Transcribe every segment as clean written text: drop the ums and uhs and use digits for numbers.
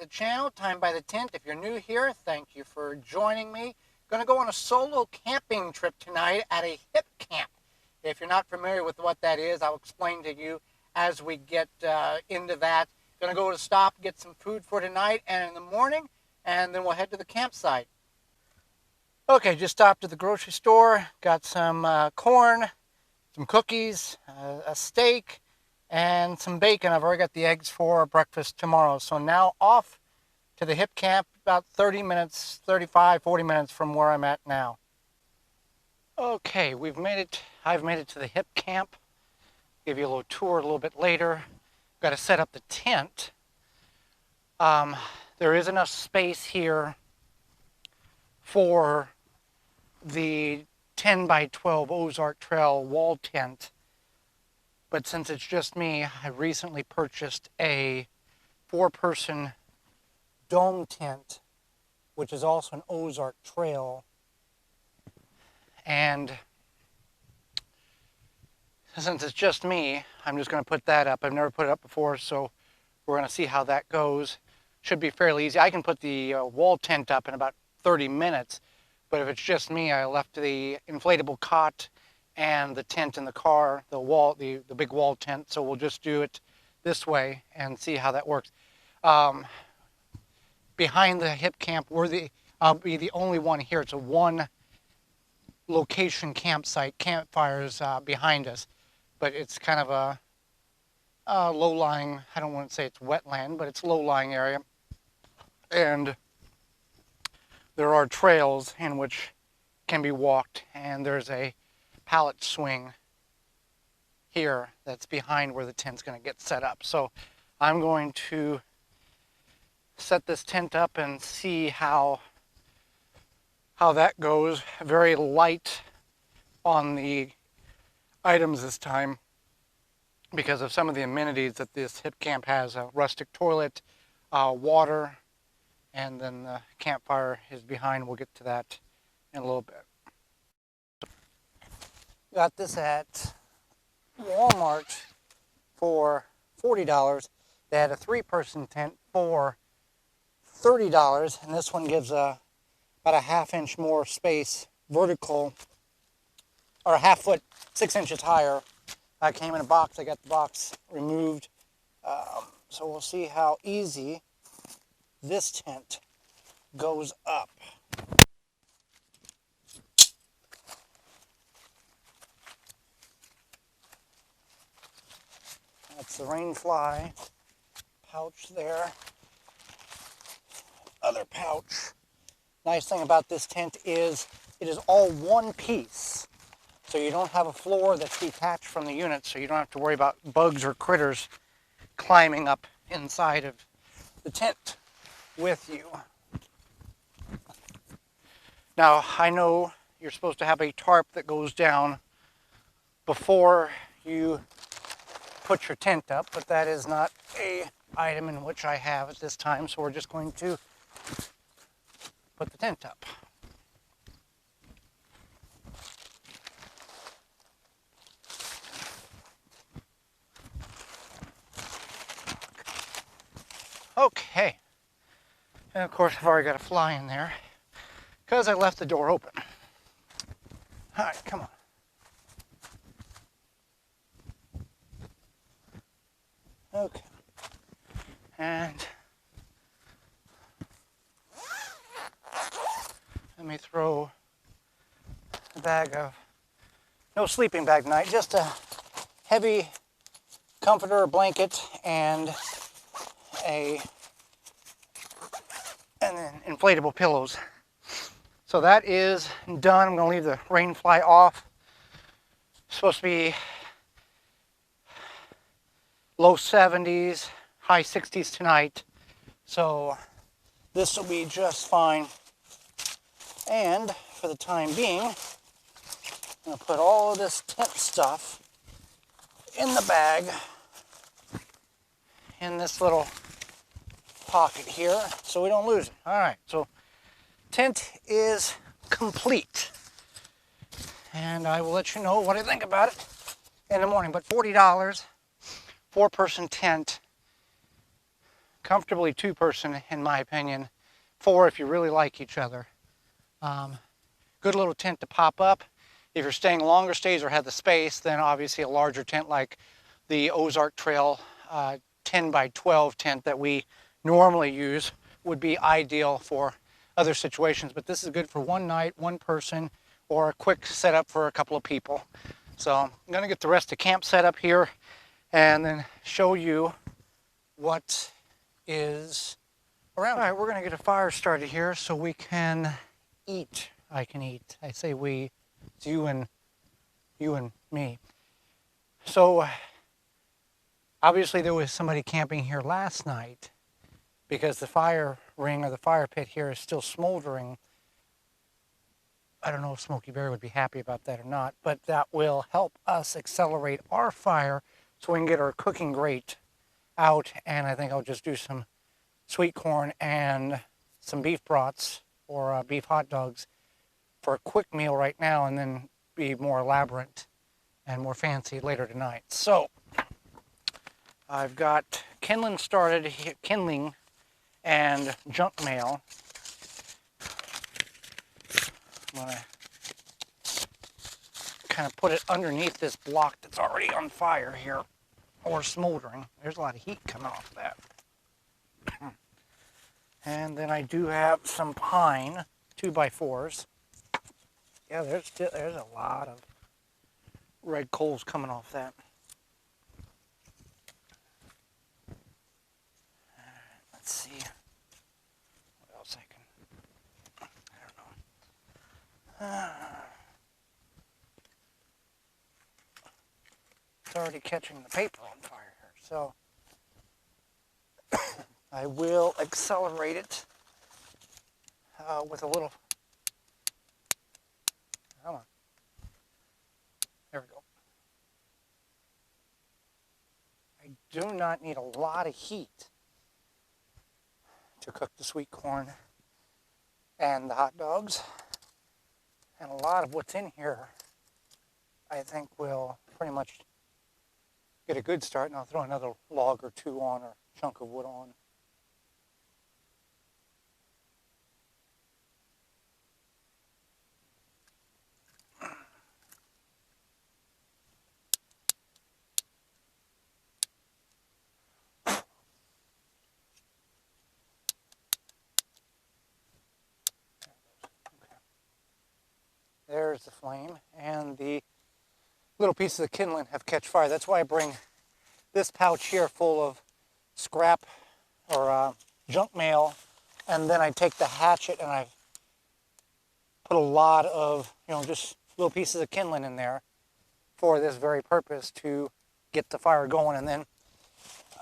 channel, Time by the Tent. If you're new here, thank you for joining me. Going to go on a solo camping trip tonight at a Hipcamp. If you're not familiar with what that is, I'll explain to you as we get into that. Going to go to stop, get some food for tonight and in the morning, and then we'll head to the campsite. Okay, just stopped at the grocery store, got some corn, some cookies, a steak, and some bacon. I've already got the eggs for breakfast tomorrow. So now off to the Hipcamp, about 30 minutes, 35, 40 minutes from where I'm at now. Okay, I've made it to the Hipcamp. Give you a little tour a little bit later. Got to set up the tent. There is enough space here for the 10 by 12 Ozark Trail wall tent. But since it's just me, I recently purchased a 4-person dome tent, which is also an Ozark Trail. And since it's just me, I'm just going to put that up. I've never put it up before, so we're going to see how that goes. Should be fairly easy. I can put the wall tent up in about 30 minutes, but if it's just me, I left the inflatable cot and the tent in the car, the big wall tent, so we'll just do it this way and see how that works. Behind the Hipcamp, I'll be the only one here. It's a one location campsite, campfires behind us, but it's kind of a low-lying, I don't want to say it's wetland, but it's a low-lying area, and there are trails in which can be walked, and there's a pallet swing here that's behind where the tent's going to get set up. So I'm going to set this tent up and see how that goes. Very light on the items this time because of some of the amenities that this Hipcamp has. A rustic toilet, water, and then the campfire is behind. We'll get to that in a little bit. Got this at Walmart for $40. They had a 3-person tent for $30, and this one gives about a ½ inch more space, vertical, or a ½ foot, 6 inches higher. I came in a box. I got the box removed, so we'll see how easy this tent goes up. That's the rainfly pouch there. Other pouch. Nice thing about this tent is it is all one piece. So you don't have a floor that's detached from the unit, so you don't have to worry about bugs or critters climbing up inside of the tent with you. Now, I know you're supposed to have a tarp that goes down before you put your tent up, but that is not a item in which I have at this time, so we're just going to put the tent up. Okay, and of course I've already got a fly in there because I left the door open. All right, come on. Okay, and let me throw a bag of, no sleeping bag tonight, just a heavy comforter, blanket, and then inflatable pillows. So that is done. I'm going to leave the rain fly off. It's supposed to be low 70s, high 60s tonight. So this will be just fine. And for the time being, I'm going to put all of this tent stuff in the bag in this little pocket here so we don't lose it. All right, so tent is complete. And I will let you know what I think about it in the morning. But $40, 4-person tent comfortably 2-person in my opinion. 4 if you really like each other. Good little tent to pop up. If you're staying longer stays or have the space, then obviously a larger tent like the Ozark Trail 10 by 12 tent that we normally use would be ideal for other situations. But this is good for one night, one person, or a quick setup for a couple of people. So I'm going to get the rest of camp set up here and then show you what is around. All right, we're going to get a fire started here so we can eat. I can eat. I say we. It's you and me. So obviously there was somebody camping here last night because the fire ring or the fire pit here is still smoldering. I don't know if Smokey Bear would be happy about that or not, but that will help us accelerate our fire so we can get our cooking grate out. And I think I'll just do some sweet corn and some beef brats or beef hot dogs for a quick meal right now, and then be more elaborate and more fancy later tonight. So I've got kindling started, kindling and junk mail. I'm going to kind of put it underneath this block that's already on fire here, or smoldering. There's a lot of heat coming off that. And then I do have some pine 2x4s. Yeah, there's a lot of red coals coming off that. Let's see what else I can. I don't know. It's already catching the paper on fire here, so I will accelerate it with a little. Come on. There we go. I do not need a lot of heat to cook the sweet corn and the hot dogs. And a lot of what's in here, I think, will pretty much get a good start. And I'll throw another log or two on, or chunk of wood on. There's the flame, and the little pieces of kindling have catch fire. That's why I bring this pouch here full of scrap or junk mail, and then I take the hatchet and I put a lot of, just little pieces of kindling in there for this very purpose, to get the fire going. And then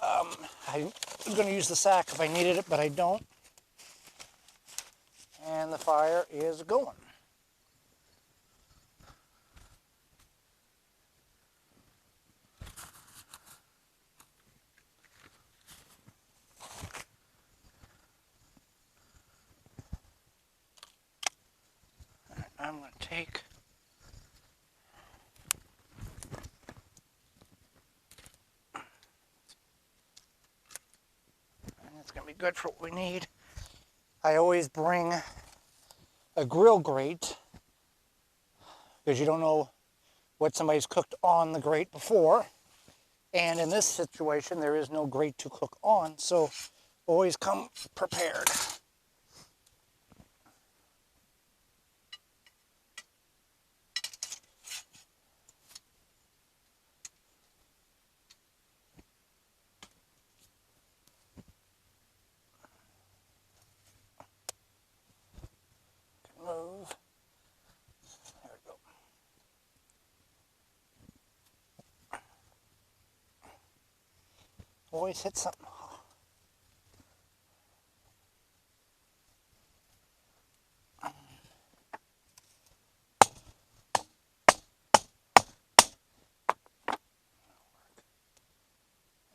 I'm going to use the sack if I needed it, but I don't. And the fire is going. I'm going to take and it's going to be good for what we need. I always bring a grill grate because you don't know what somebody's cooked on the grate before. And in this situation, there is no grate to cook on, so always come prepared. Move. There we go. Always hit something.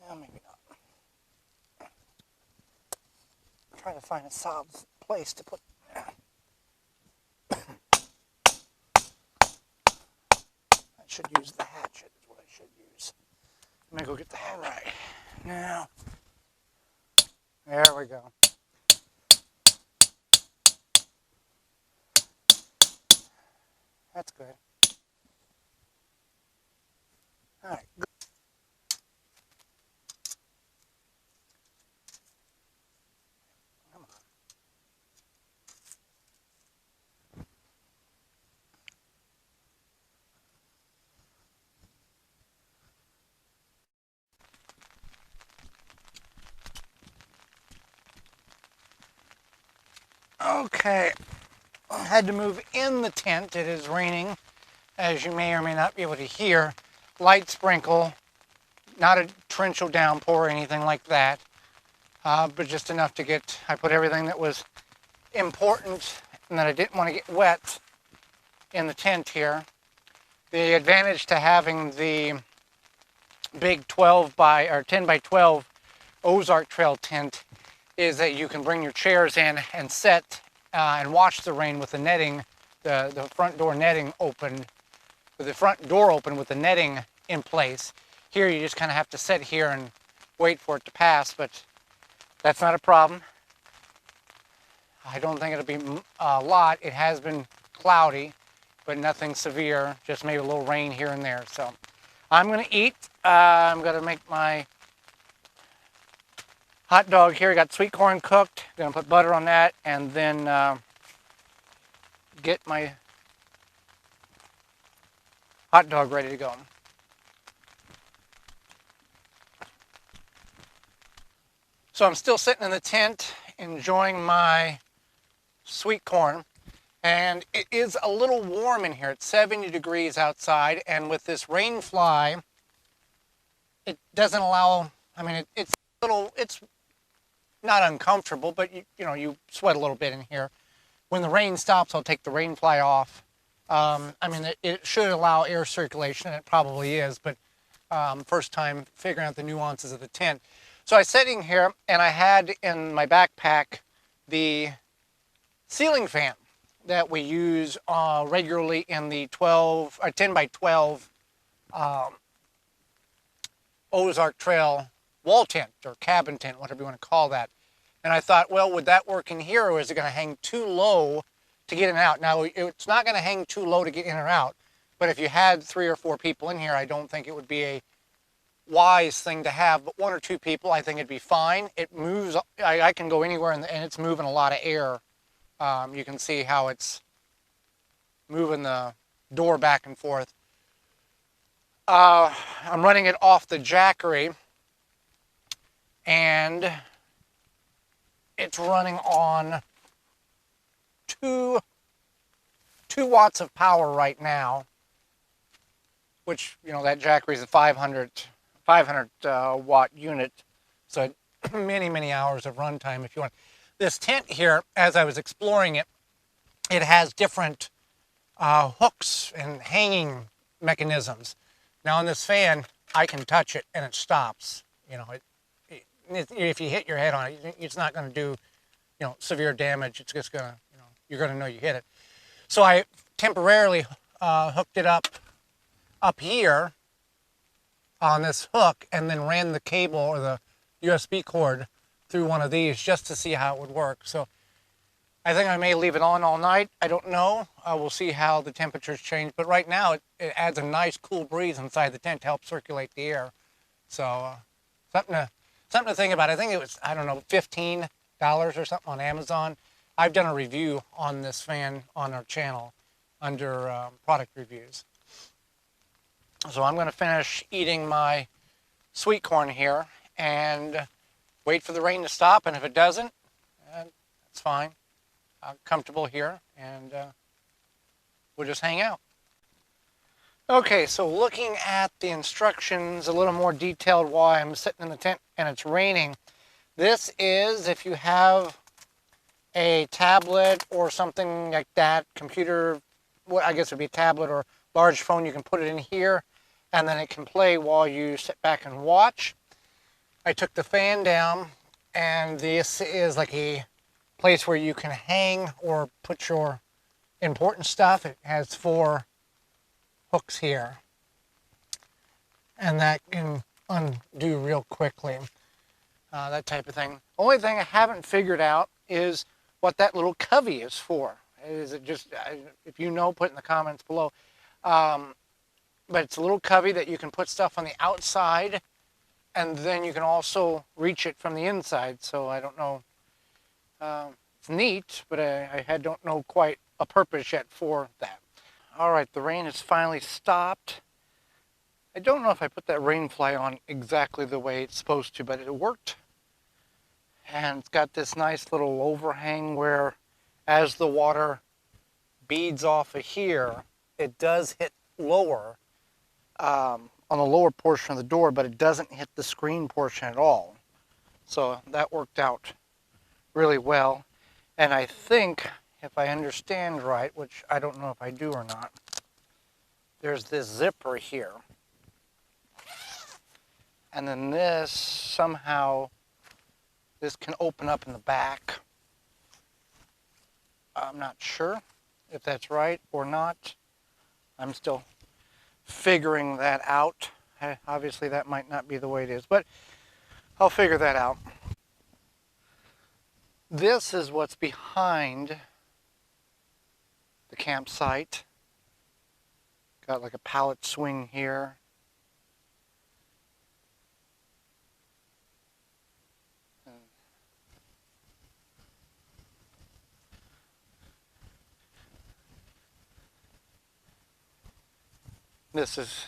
Well, maybe not. Try to find a solid place to put. I should use the hatchet, is what I should use. I'm gonna go get the hatchet. All right. Now, There we go. That's good. All right. Come on. Okay. I had to move in the tent. It is raining, as you may or may not be able to hear. Light sprinkle, not a torrential downpour or anything like that, but just enough to get, I put everything that was important and that I didn't want to get wet in the tent here. The advantage to having the big 12 by or 10 by 12 Ozark Trail tent is that you can bring your chairs in and set and watch the rain with the netting, the front door netting open, with the front door open with the netting in place. Here you just kind of have to sit here and wait for it to pass, but that's not a problem. I don't think it'll be a lot. It has been cloudy, but nothing severe, just maybe a little rain here and there. So I'm going to eat. I'm going to make my hot dog here. I got sweet corn cooked. Going to put butter on that and then get my hot dog ready to go. So I'm still sitting in the tent enjoying my sweet corn, and it is a little warm in here. It's 70 degrees outside, and with this rain fly, it doesn't allow, I mean, it's a little, it's not uncomfortable, but you know, you sweat a little bit in here. When the rain stops, I'll take the rain fly off. I mean, it should allow air circulation, and it probably is, but first time figuring out the nuances of the tent. So I was sitting here, and I had in my backpack the ceiling fan that we use regularly in the 10 by 12 Ozark Trail wall tent or cabin tent, whatever you want to call that. And I thought, well, would that work in here, or is it going to hang too low to get in and out? Now, it's not going to hang too low to get in or out, but if you had 3 or 4 people in here, I don't think it would be a wise thing to have, but 1 or 2 people, I think it'd be fine. It moves, I can go anywhere, and it's moving a lot of air. You can see how it's moving the door back and forth. I'm running it off the Jackery, and it's running on 2 watts of power right now, which, you know, that Jackery is a 500 watt unit, so many hours of runtime if you want. This tent here, as I was exploring it, it has different hooks and hanging mechanisms. Now on this fan, I can touch it and it stops. You know, if you hit your head on it, it's not going to do, you know, severe damage. It's just going to, you know, you're going to know you hit it. So I temporarily hooked it up here on this hook and then ran the cable or the USB cord through one of these just to see how it would work. So I think I may leave it on all night. I don't know. We'll see how the temperatures change. But right now it adds a nice cool breeze inside the tent to help circulate the air. So something to think about. I think it was, I don't know, $15 or something on Amazon. I've done a review on this fan on our channel under product reviews. So I'm going to finish eating my sweet corn here and wait for the rain to stop. And if it doesn't, that's fine. I'm comfortable here, and we'll just hang out. Okay, so looking at the instructions a little more detailed while I'm sitting in the tent and it's raining. This is, if you have a tablet or something like that, computer, well, I guess it would be a tablet or large phone, you can put it in here and then it can play while you sit back and watch. I took the fan down, and this is like a place where you can hang or put your important stuff. It has 4 hooks here, and that can undo real quickly. that type of thing. Only thing I haven't figured out is what that little covey is for. Is it just, if you know, put in the comments below. But it's a little covey that you can put stuff on the outside, and then you can also reach it from the inside. So I don't know. It's neat, but I don't know quite a purpose yet for that. All right, the rain has finally stopped. I don't know if I put that rain fly on exactly the way it's supposed to, but it worked. And it's got this nice little overhang where as the water beads off of here, it does hit lower on the lower portion of the door, but it doesn't hit the screen portion at all. So that worked out really well. And I think, if I understand right, which I don't know if I do or not, there's this zipper here. And then this, somehow, this can open up in the back. I'm not sure if that's right or not. I'm still figuring that out. Obviously, that might not be the way it is, but I'll figure that out. This is what's behind the campsite. Got like a pallet swing here. This is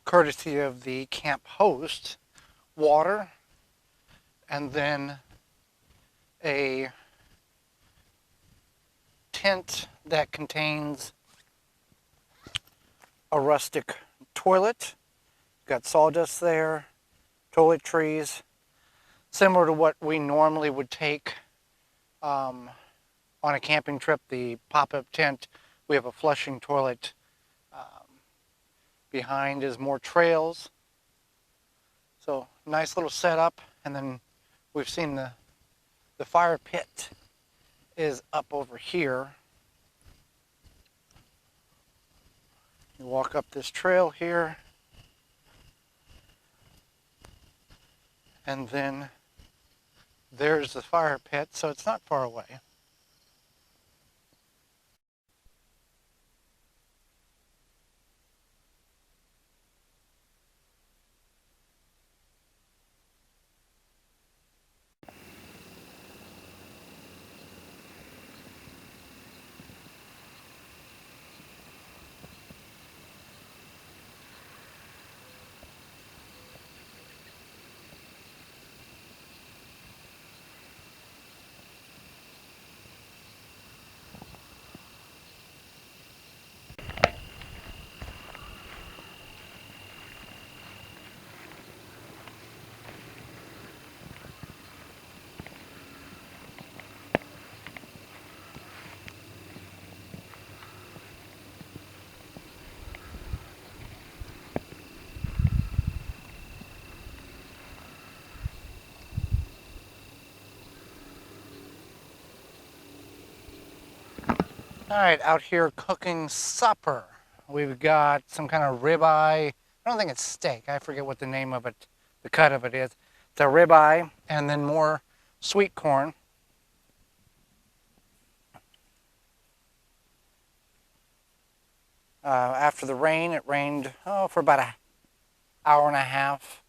courtesy of the camp host, water, and then a tent that contains a rustic toilet. Got sawdust there, toiletries, similar to what we normally would take on a camping trip, the pop-up tent. We have a flushing toilet. Behind is more trails. So nice little setup. And then we've seen the fire pit is up over here. You walk up this trail here. And then there's the fire pit, so it's not far away. All right, out here cooking supper. We've got some kind of ribeye. I don't think it's steak. I forget what the name of it, the cut of it is. It's a ribeye and then more sweet corn. After the rain, it rained for about an hour and a half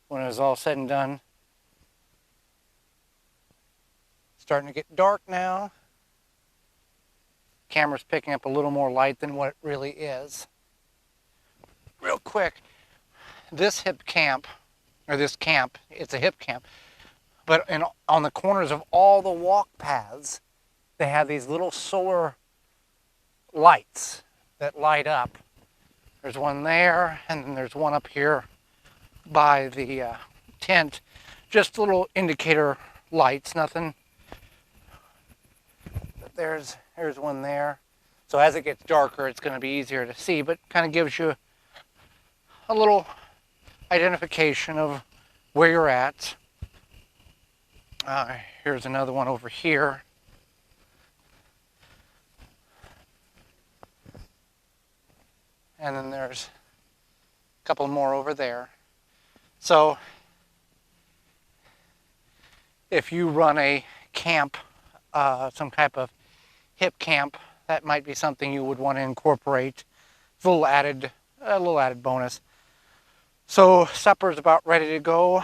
when it was all said and done. Starting to get dark now. Camera's picking up a little more light than what it really is. Real quick, this Hipcamp, or this camp, it's a Hipcamp, but on the corners of all the walk paths, they have these little solar lights that light up. There's one there, and then there's one up here by the tent. Just little indicator lights, nothing. But there's one there. So as it gets darker, it's going to be easier to see, but kind of gives you a little identification of where you're at. Here's another one over here. And then there's a couple more over there. So if you run a camp, some type of Hipcamp, that might be something you would want to incorporate. It's a little added bonus. So supper's about ready to go,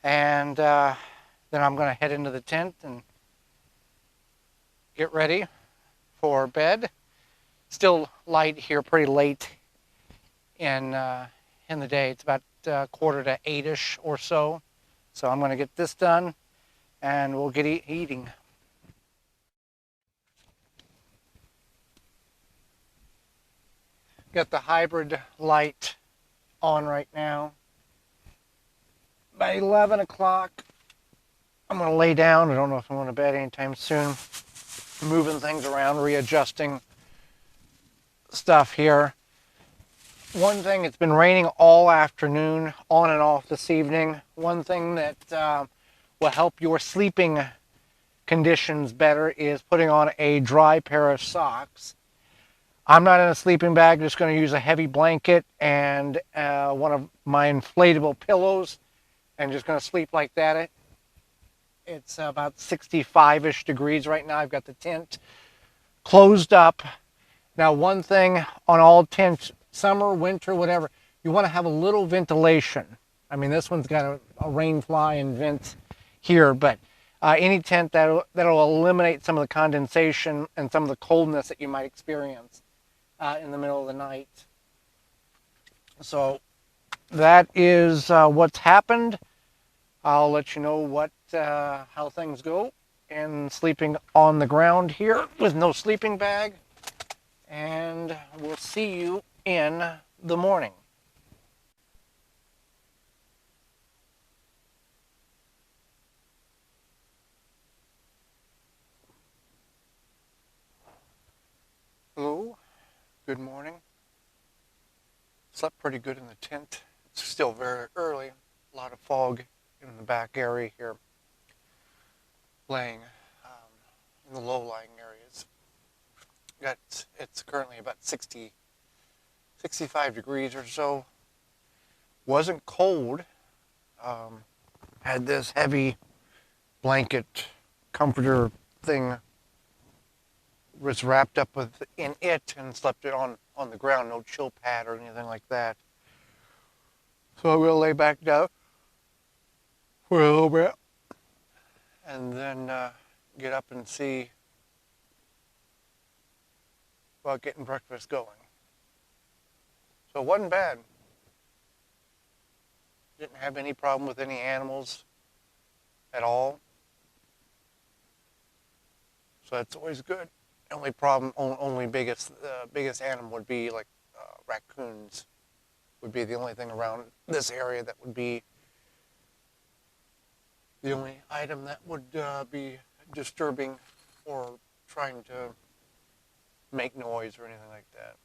and then I'm going to head into the tent and get ready for bed. Still light here, pretty late in the day. It's about 7:45 or so. So I'm going to get this done, and we'll get eating. Got the hybrid light on right now. By 11 o'clock, I'm going to lay down. I don't know if I'm going to bed anytime soon. Moving things around, readjusting stuff here. One thing, it's been raining all afternoon, on and off this evening. One thing that will help your sleeping conditions better is putting on a dry pair of socks. I'm not in a sleeping bag, just going to use a heavy blanket and one of my inflatable pillows, and just going to sleep like that. It's about 65-ish degrees right now. I've got the tent closed up. Now, one thing on all tents, summer, winter, whatever, you want to have a little ventilation. I mean, this one's got a rain fly and vent here, but any tent that'll eliminate some of the condensation and some of the coldness that you might experience in the middle of the night. So that is what's happened. I'll let you know how things go in sleeping on the ground here with no sleeping bag. And we'll see you in the morning. Hello, good morning. Slept pretty good in the tent. It's still very early. A lot of fog in the back area here, laying in the low-lying areas. It's currently about 65 degrees or so. Wasn't cold. Had this heavy blanket comforter thing, was wrapped up in it and slept it on the ground. No chill pad or anything like that. So I will lay back down for a little bit and then get up and see about getting breakfast going. So it wasn't bad. Didn't have any problem with any animals at all. So that's always good. Only problem, biggest animal would be like raccoons. Would be the only thing around this area that would be the only item that would be disturbing or trying to make noise or anything like that.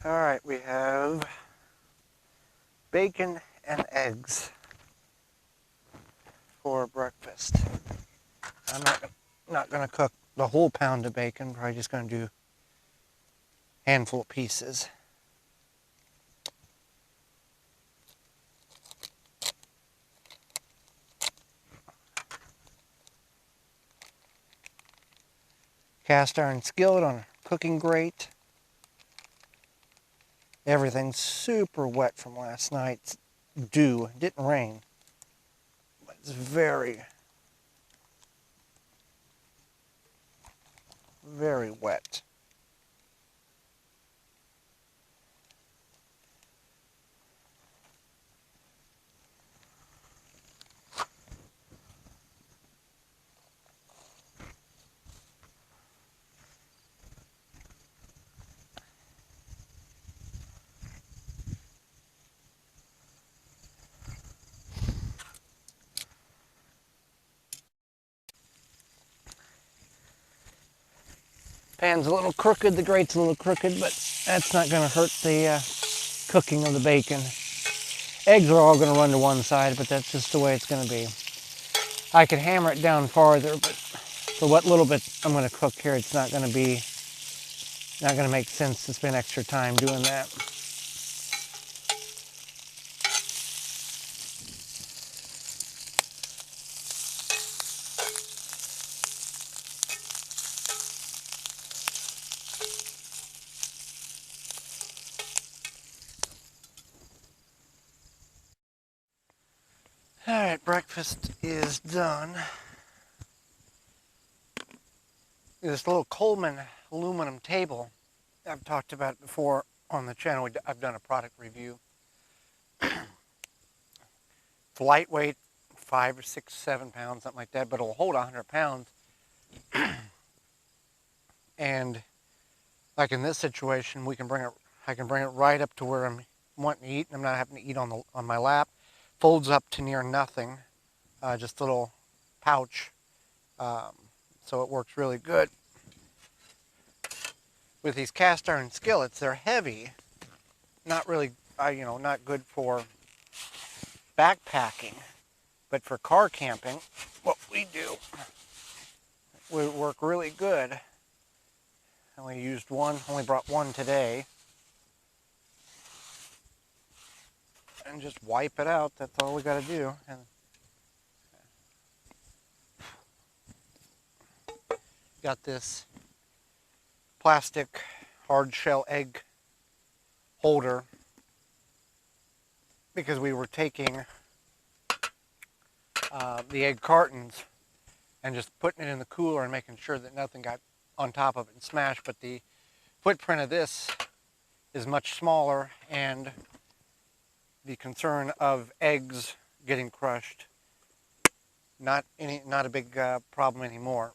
All right, we have bacon and eggs for breakfast. I'm not going to cook the whole pound of bacon. Probably just going to do a handful of pieces. Cast iron skillet on a cooking grate. Everything's super wet from last night's dew. It didn't rain, but it's very, very wet. Pan's a little crooked, the grate's a little crooked, but that's not going to hurt the cooking of the bacon. Eggs are all going to run to one side, but that's just the way it's going to be. I could hammer it down farther, but for what little bit I'm going to cook here, it's not going to make sense to spend extra time doing that. All right, breakfast is done. This little Coleman aluminum table, I've talked about it before on the channel. I've done a product review. It's lightweight, 5 or 6, 7 pounds, something like that, but it'll hold 100 pounds. And like in this situation, I can bring it right up to where I'm wanting to eat, and I'm not having to eat on my lap. Folds up to near nothing, just a little pouch, so it works really good. With these cast iron skillets, they're heavy, not really, not good for backpacking, but for car camping, what we do would work really good. I only brought one today. And just wipe it out. That's all we got to do. And got this plastic hard shell egg holder because we were taking the egg cartons and just putting it in the cooler and making sure that nothing got on top of it and smashed. But the footprint of this is much smaller, and the concern of eggs getting crushed, not a big problem anymore.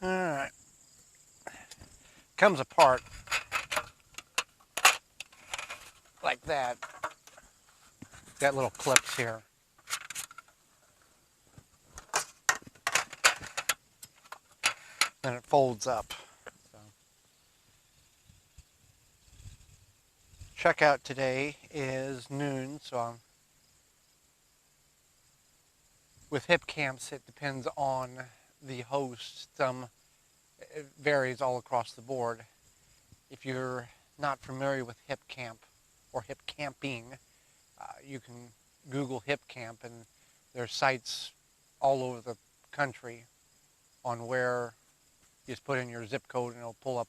All right, comes apart like that. Got little clips here. Then it folds up. So. Checkout today is noon, so with Hipcamps, it depends on the host. It varies all across the board. If you're not familiar with Hipcamp or Hipcamping, you can Google Hipcamp, and there are sites all over the country on where you just put in your zip code and it'll pull up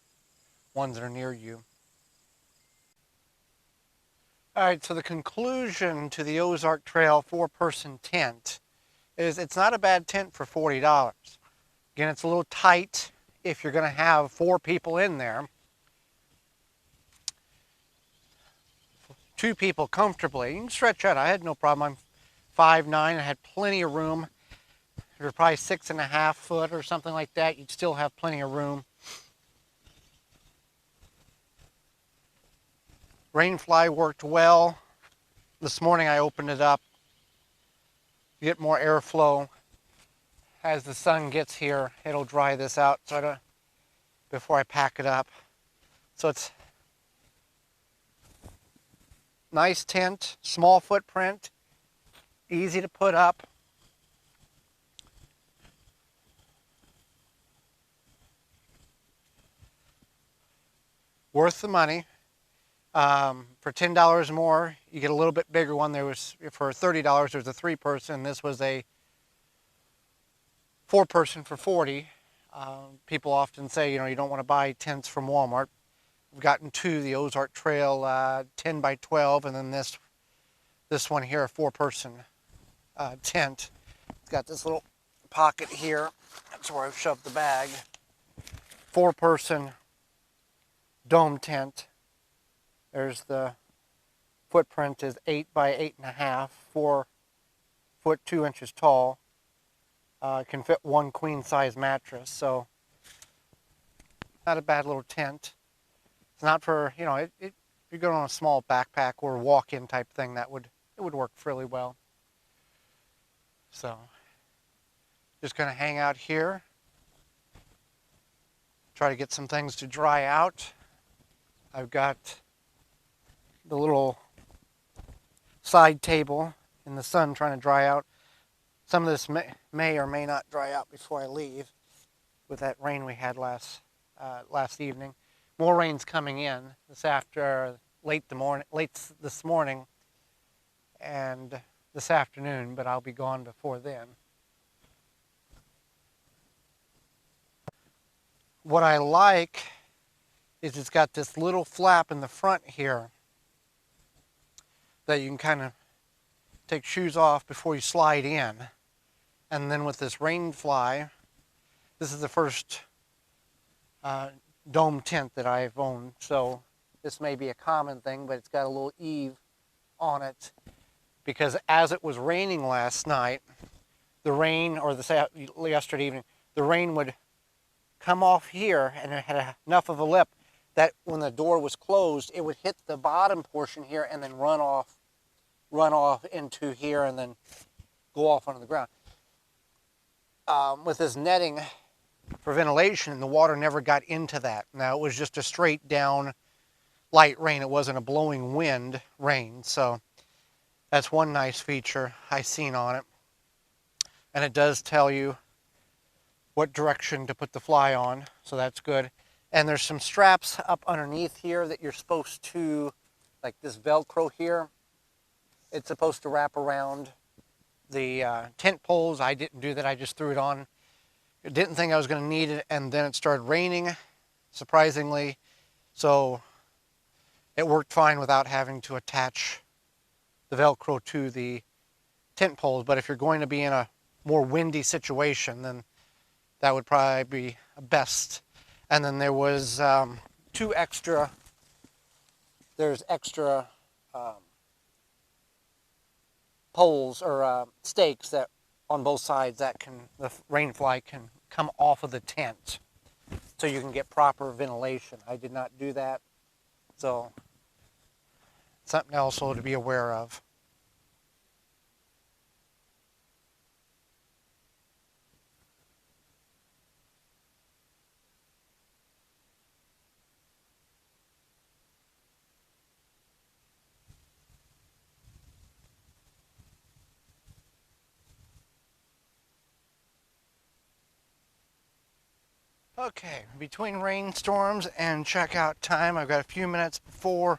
ones that are near you. All right, so the conclusion to the Ozark Trail 4-person tent is it's not a bad tent for $40. Again, it's a little tight if you're going to have 4 people in there. 2 people comfortably. You can stretch out. I had no problem. I'm 5'9". I had plenty of room. If you're probably 6.5 foot or something like that, you'd still have plenty of room. Rainfly worked well. This morning I opened it up to get more airflow. as the sun gets here, it'll dry this out so I don't, before I pack it up. So it's nice tent, small footprint, easy to put up. Worth the money. For $10 more, you get a little bit bigger one. There was, for $30, there's a 3-person. This was a 4-person for $40. People often say, you don't want to buy tents from Walmart. We've gotten 2, the Ozark Trail 10 by 12, and then this one here, a 4-person tent. It's got this little pocket here. That's where I've shoved the bag. 4-person dome tent. There's the footprint is 8 by 8.5, 4 foot 2 inches tall. It can fit 1 queen size mattress, so not a bad little tent. It's not for, if you're going on a small backpack or walk-in type thing, it would work really well. So just gonna hang out here, try to get some things to dry out. I've got the little side table in the sun trying to dry out. Some of this may or may not dry out before I leave with that rain we had last evening. More rain's coming in late this morning and this afternoon, but I'll be gone before then. What I like is it's got this little flap in the front here that you can kind of take shoes off before you slide in. And then with this rain fly, this is the first dome tent that I've owned, so this may be a common thing, but it's got a little eave on it, because as it was raining last night, the rain, or yesterday evening, the rain would come off here, and it had enough of a lip that when the door was closed, it would hit the bottom portion here and then run off into here and then go off onto the ground. With this netting for ventilation, the water never got into that. Now, it was just a straight down light rain. It wasn't a blowing wind rain, so that's one nice feature I've seen on it. And it does tell you what direction to put the fly on, so that's good. And there's some straps up underneath here that you're supposed to, like this Velcro here, it's supposed to wrap around the tent poles. I didn't do that, I just threw it on. I didn't think I was going to need it, and then it started raining, surprisingly, so it worked fine without having to attach the Velcro to the tent poles. But if you're going to be in a more windy situation, then that would probably be best. And then there was extra poles or stakes that on both sides that the rainfly can come off of the tent, so you can get proper ventilation. I did not do that, so something else to be aware of. Okay, between rainstorms and checkout time, I've got a few minutes before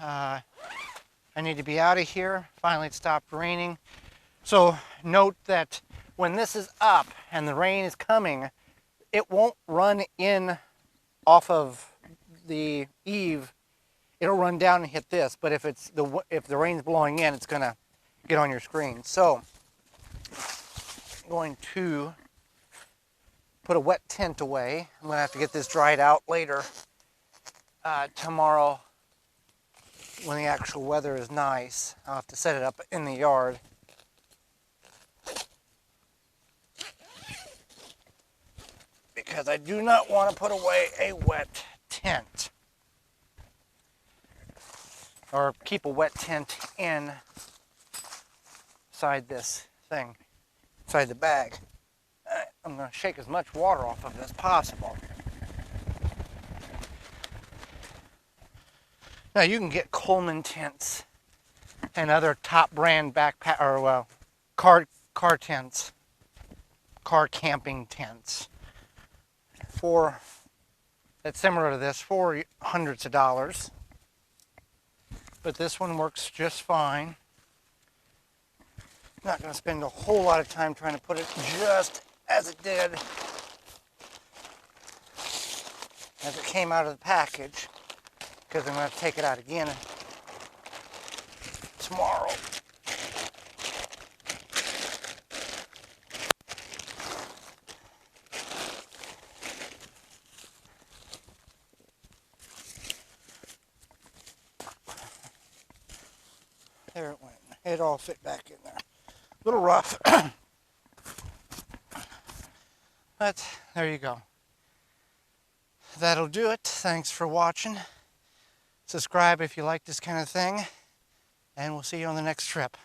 I need to be out of here. Finally, it stopped raining. So note that when this is up and the rain is coming, it won't run in off of the eave. It'll run down and hit this. But if the rain's blowing in, it's gonna get on your screen. So I'm going to put a wet tent away. I'm gonna have to get this dried out later tomorrow when the actual weather is nice. I'll have to set it up in the yard. Because I do not want to put away a wet tent. Or keep a wet tent inside this thing. inside the bag. I'm going to shake as much water off of it as possible. Now you can get Coleman tents and other top brand backpack or car tents, car camping tents for that's similar to this for hundreds of dollars. But this one works just fine. Not going to spend a whole lot of time trying to put it just as it did, as it came out of the package, because I'm going to take it out again tomorrow. There it went. It all fit back in there. A little rough. But there you go. That'll do it. Thanks for watching. Subscribe if you like this kind of thing. And we'll see you on the next trip.